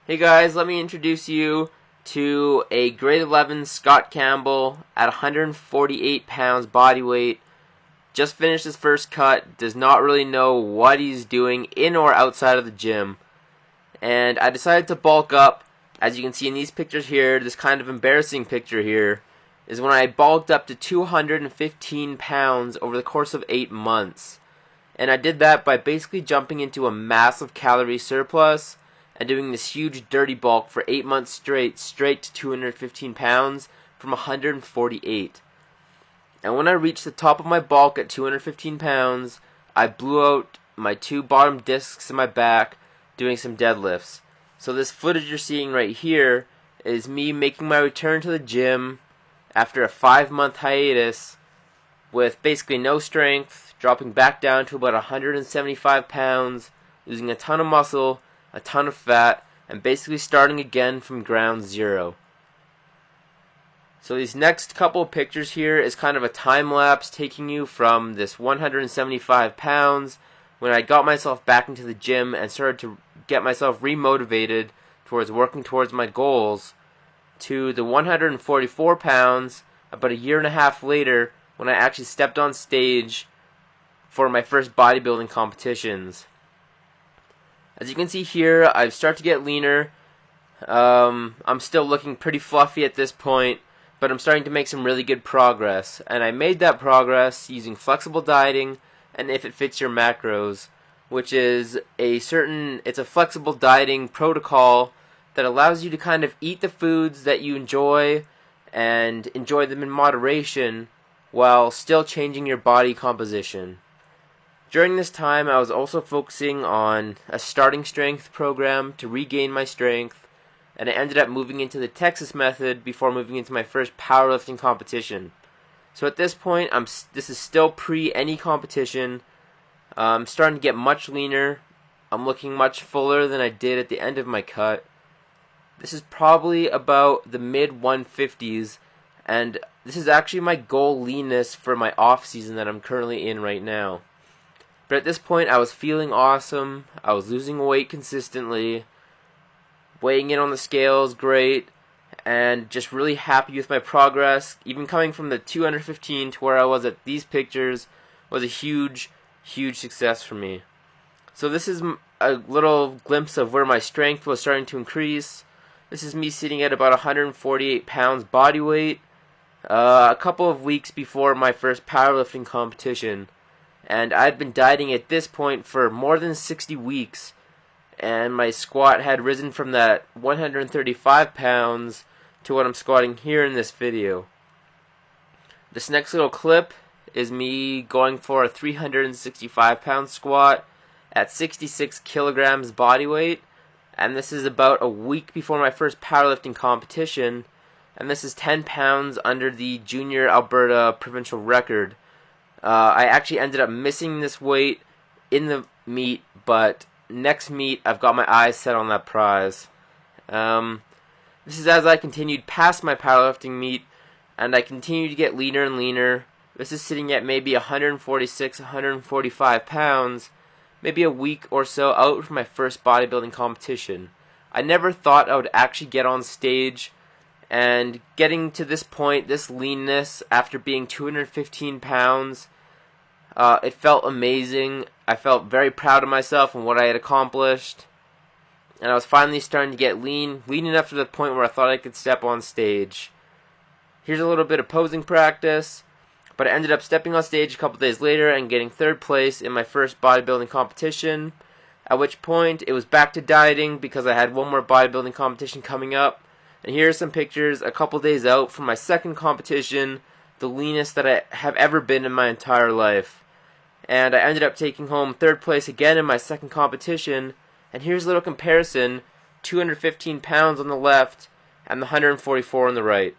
Hey guys, let me introduce you to a grade 11 Scott Campbell at 148 pounds body weight. Just finished his first cut, does not really know what he's doing in or outside of the gym. And I decided to bulk up. As you can see in these pictures here, this kind of embarrassing picture here is when I bulked up to 215 pounds over the course of 8 months. And I did that by basically jumping into a massive calorie surplus and doing this huge dirty bulk for 8 months straight to 215 pounds from 148. And when I reached the top of my bulk at 215 pounds, I blew out my 2 bottom discs in my back doing some deadlifts. So this footage you're seeing right here is me making my return to the gym after a 5-month hiatus with basically no strength, dropping back down to about 175 pounds, losing a ton of muscle, a ton of fat, and basically starting again from ground zero. So these next couple of pictures here is kind of a time lapse taking you from this 175 pounds when I got myself back into the gym and started to get myself remotivated towards working towards my goals to the 144 pounds about a year and a half later when I actually stepped on stage for my first bodybuilding competitions. As you can see here, I've started to get leaner. I'm still looking pretty fluffy at this point, but I'm starting to make some really good progress. And I made that progress using flexible dieting and If It Fits Your Macros, which is it's a flexible dieting protocol that allows you to kind of eat the foods that you enjoy and enjoy them in moderation while still changing your body composition. During this time, I was also focusing on a starting strength program to regain my strength, and I ended up moving into the Texas method before moving into my first powerlifting competition. So at this point, this is still pre any competition. I'm starting to get much leaner. I'm looking much fuller than I did at the end of my cut. This is probably about the mid 150s, and this is actually my goal leanness for my off season that I'm currently in right now. But at this point, I was feeling awesome. I was losing weight consistently, weighing in on the scales great, and just really happy with my progress. Even coming from the 215 to where I was at these pictures was a huge, huge success for me. So this is a little glimpse of where my strength was starting to increase. This is me sitting at about 148 pounds body weight, a couple of weeks before my first powerlifting competition. And I'd been dieting at this point for more than 60 weeks, and my squat had risen from that 135 pounds to what I'm squatting here in this video. This next little clip is me going for a 365 pound squat at 66 kilograms body weight, and this is about a week before my first powerlifting competition, and this is 10 pounds under the junior Alberta provincial record. I actually ended up missing this weight in the meet, but next meet I've got my eyes set on that prize. This is as I continued past my powerlifting meet, and I continued to get leaner and leaner. This is sitting at maybe 146, 145 pounds, maybe a week or so out from my first bodybuilding competition. I never thought I would actually get on stage, and getting to this point, this leanness, after being 215 pounds, it felt amazing. I felt very proud of myself and what I had accomplished. And I was finally starting to get lean enough to the point where I thought I could step on stage. Here's a little bit of posing practice, but I ended up stepping on stage a couple days later and getting 3rd place in my first bodybuilding competition, at which point it was back to dieting because I had one more bodybuilding competition coming up. And here are some pictures a couple days out from my second competition, the leanest that I have ever been in my entire life. And I ended up taking home 3rd place again in my second competition. And here's a little comparison, 215 pounds on the left and the 144 on the right.